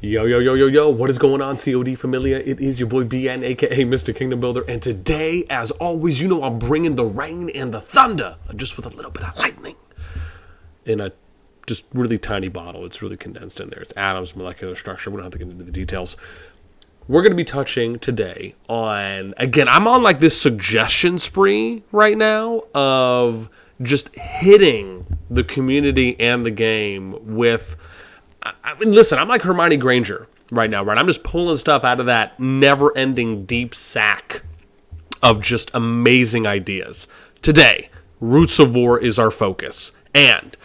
Yo, yo, yo, yo, yo, what is going on, CoD Familia? It is your boy BN, aka Mr. Kingdom Builder, and today, as always, you know I'm bringing the rain and the thunder, just with a little bit of lightning, in a just really tiny bottle. It's really condensed in there. It's atoms, molecular structure. We don't have to get into the details. We're going to be touching today on, again, I'm on like this suggestion spree right now of just hitting the community and the game with... I mean, listen, I'm like Hermione Granger right now, right? I'm just pulling stuff out of that never-ending deep sack of just amazing ideas. Today, Roots of War is our focus. And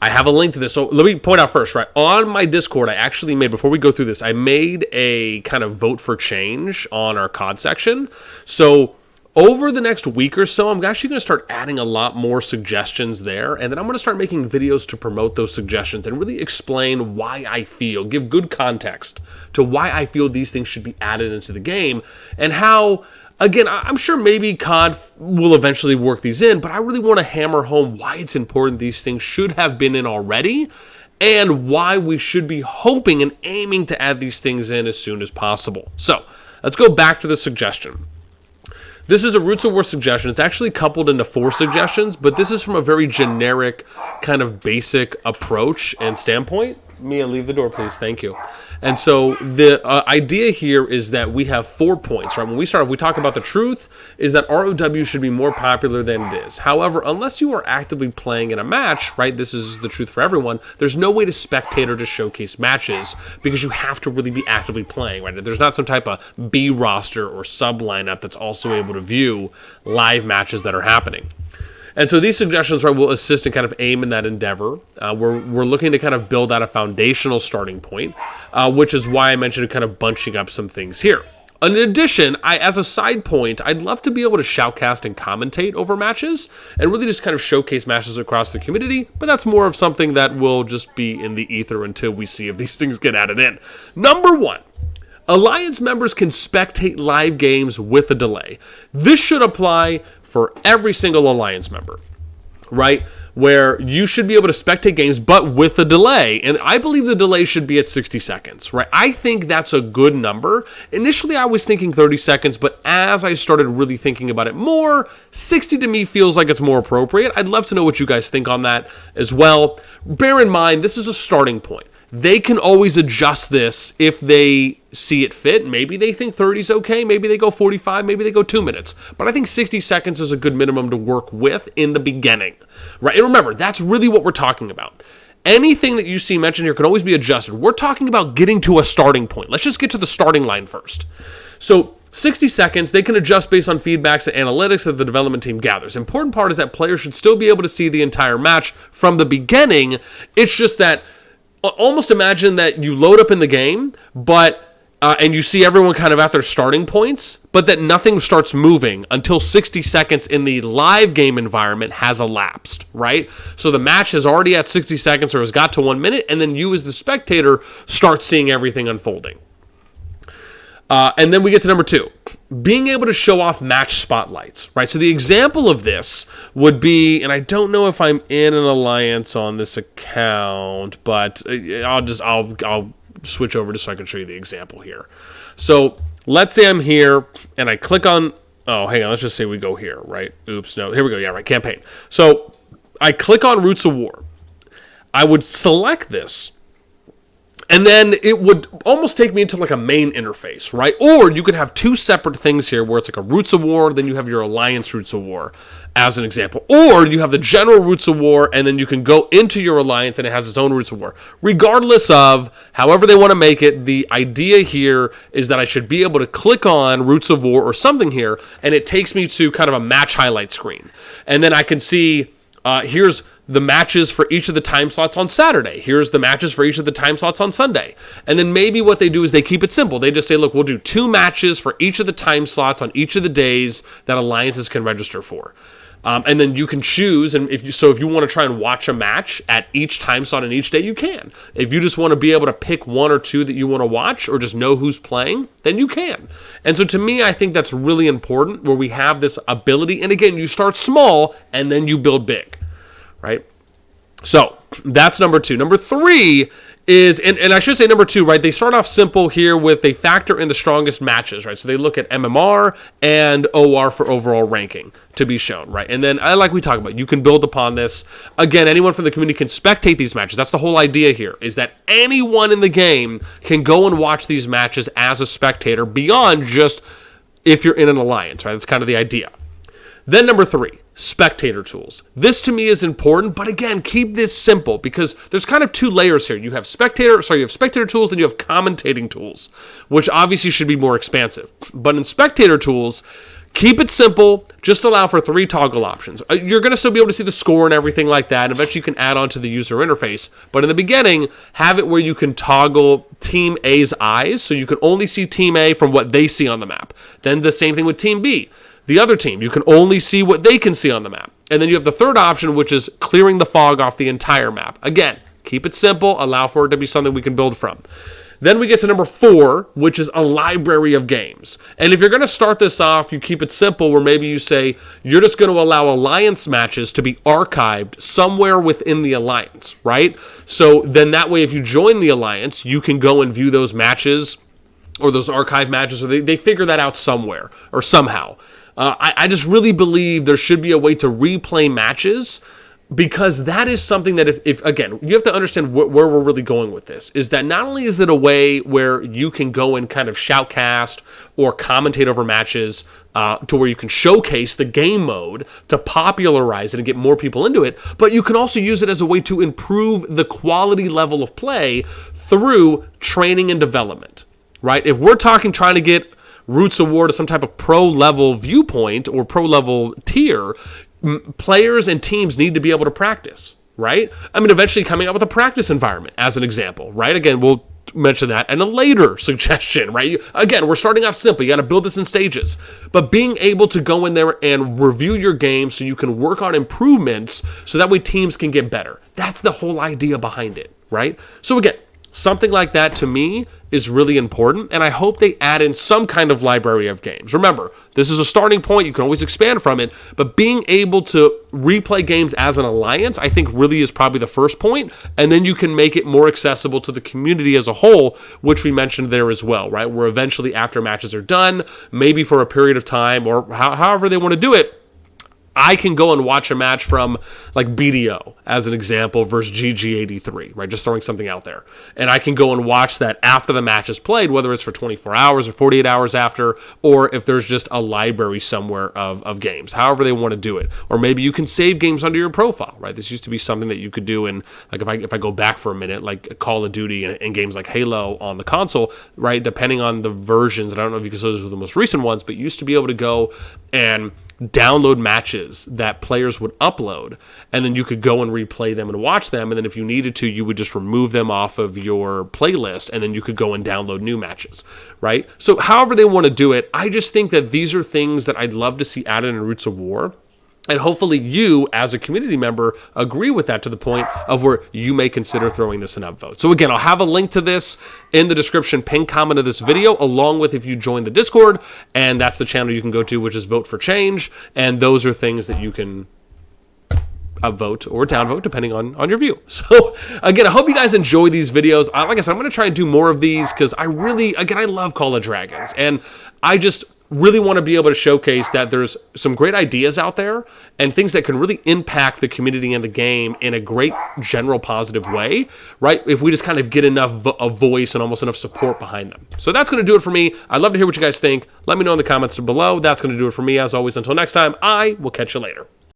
I have a link to this. So let me point out first, right? On my Discord, I actually made, before we go through this, I made a kind of vote for change on our COD section. So over the next week or so, I'm actually going to start adding a lot more suggestions there, and then I'm going to start making videos to promote those suggestions and really explain why I feel, give good context to why I feel these things should be added into the game, and how, again, I'm sure maybe COD will eventually work these in, but I really want to hammer home why it's important these things should have been in already, and why we should be hoping and aiming to add these things in as soon as possible. So, let's go back to the suggestion. This is a Roots of War suggestion. It's actually coupled into 4 suggestions, but this is from a very generic, kind of basic approach and standpoint. Mia, leave the door, please. Thank you. And so the idea here is that we have 4 points, right? When we start off, we talk about the truth is that ROW should be more popular than it is. However, unless you are actively playing in a match, right, this is the truth for everyone, there's no way to spectate or to showcase matches because you have to really be actively playing, right? There's not some type of B roster or sub lineup that's also able to view live matches that are happening. And so these suggestions, right, will assist and kind of aim in that endeavor. We're looking to kind of build out a foundational starting point, which is why I mentioned kind of bunching up some things here. In addition, as a side point, I'd love to be able to shoutcast and commentate over matches and really just kind of showcase matches across the community, but that's more of something that will just be in the ether until we see if these things get added in. Number 1. Alliance members can spectate live games with a delay. This should apply for every single Alliance member, right? Where you should be able to spectate games, but with a delay. And I believe the delay should be at 60 seconds, right? I think that's a good number. Initially, I was thinking 30 seconds, but as I started really thinking about it more, 60 to me feels like it's more appropriate. I'd love to know what you guys think on that as well. Bear in mind, this is a starting point. They can always adjust this if they see it fit. Maybe they think 30 is okay. Maybe they go 45. Maybe they go 2 minutes. But I think 60 seconds is a good minimum to work with in the beginning, right? And remember, that's really what we're talking about. Anything that you see mentioned here can always be adjusted. We're talking about getting to a starting point. Let's just get to the starting line first. So 60 seconds, they can adjust based on feedbacks and analytics that the development team gathers. Important part is that players should still be able to see the entire match from the beginning. It's just that almost imagine that you load up in the game, but and you see everyone kind of at their starting points, but that nothing starts moving until 60 seconds in the live game environment has elapsed, right? So the match is already at 60 seconds or has got to 1 minute, and then you as the spectator start seeing everything unfolding. And then we get to number 2, being able to show off match spotlights, right? So the example of this would be, and I don't know if I'm in an alliance on this account, but I'll switch over just so I can show you the example here. So let's say I'm here and I click on, oh, hang on, let's just say we go here, right? Oops, no, here we go, yeah, right, campaign. So I click on Roots of War. I would select this, and then it would almost take me into like a main interface, right? Or you could have 2 separate things here where it's like a Roots of War, then you have your Alliance Roots of War as an example. Or you have the general Roots of War, and then you can go into your Alliance and it has its own Roots of War. Regardless of however they want to make it, the idea here is that I should be able to click on Roots of War or something here, and it takes me to kind of a match highlight screen. And then I can see, here's the matches for each of the time slots on Saturday. Here's the matches for each of the time slots on Sunday. And then maybe what they do is they keep it simple. They just say, look, we'll do 2 matches for each of the time slots on each of the days that alliances can register for. And then you can choose, and if you want to try and watch a match at each time slot and each day, you can. If you just want to be able to pick 1 or 2 that you want to watch or just know who's playing, then you can. And so to me, I think that's really important where we have this ability. And again, you start small and then you build big, right? So that's number 2. Number 3 is, and I should say number 2, right? They start off simple here with they factor in the strongest matches, right? So they look at MMR and OR for overall ranking to be shown, right? And then, like we talked about, you can build upon this. Again, anyone from the community can spectate these matches. That's the whole idea here, is that anyone in the game can go and watch these matches as a spectator beyond just if you're in an alliance, right? That's kind of the idea. Then number 3, spectator tools. This to me is important, but again, keep this simple because there's kind of 2 layers here. You have spectator tools, then you have commentating tools, which obviously should be more expansive. But in spectator tools, keep it simple, just allow for 3 toggle options. You're going to still be able to see the score and everything like that, and eventually you can add on to the user interface. But in the beginning, have it where you can toggle Team A's eyes, so you can only see Team A from what they see on the map. Then the same thing with Team B. The other team, you can only see what they can see on the map. And then you have the third option, which is clearing the fog off the entire map. Again, keep it simple, allow for it to be something we can build from. Then we get to number 4, which is a library of games. And if you're going to start this off, you keep it simple where maybe you say you're just going to allow alliance matches to be archived somewhere within the alliance, right? So then that way, if you join the alliance, you can go and view those matches or those archive matches, or they figure that out somewhere or somehow. I just really believe there should be a way to replay matches, because that is something that if again, you have to understand where we're really going with this, is that not only is it a way where you can go and kind of shoutcast or commentate over matches to where you can showcase the game mode to popularize it and get more people into it, but you can also use it as a way to improve the quality level of play through training and development, right? If we're trying to get Roots Award to some type of pro-level viewpoint or pro-level tier, players and teams need to be able to practice, right? I mean, eventually coming up with a practice environment as an example, right? Again, we'll mention that in a later suggestion, right? Again, we're starting off simple. You got to build this in stages. But being able to go in there and review your game so you can work on improvements so that way teams can get better. That's the whole idea behind it, right? So again, something like that to me is really important, and I hope they add in some kind of library of games. Remember, this is a starting point. You can always expand from it, but being able to replay games as an alliance, I think really is probably the first point, and then you can make it more accessible to the community as a whole, which we mentioned there as well, right? Where eventually after matches are done, maybe for a period of time or however they want to do it, I can go and watch a match from like BDO as an example versus GG83, right? Just throwing something out there. And I can go and watch that after the match is played, whether it's for 24 hours or 48 hours after, or if there's just a library somewhere of games, however they want to do it. Or maybe you can save games under your profile, right? This used to be something that you could do in, like if I go back for a minute, like Call of Duty and games like Halo on the console, right? Depending on the versions, and I don't know if you can say those were the most recent ones, but you used to be able to go and download matches that players would upload, and then you could go and replay them and watch them, and then if you needed to, you would just remove them off of your playlist, and then you could go and download new matches, right? So however they want to do it, I just think that these are things that I'd love to see added in Roots of War. And hopefully you, as a community member, agree with that to the point of where you may consider throwing this an upvote. So again, I'll have a link to this in the description, pinned comment of this video, along with if you join the Discord, and that's the channel you can go to, which is Vote for Change, and those are things that you can upvote or downvote depending on your view. So again, I hope you guys enjoy these videos. Like I said, I'm going to try and do more of these because I love Call of Dragons, and I just really want to be able to showcase that there's some great ideas out there and things that can really impact the community and the game in a great general positive way, right? If we just kind of get enough a voice and almost enough support behind them. So that's going to do it for me. I'd love to hear what you guys think. Let me know in the comments below. That's going to do it for me. As always, until next time, I will catch you later.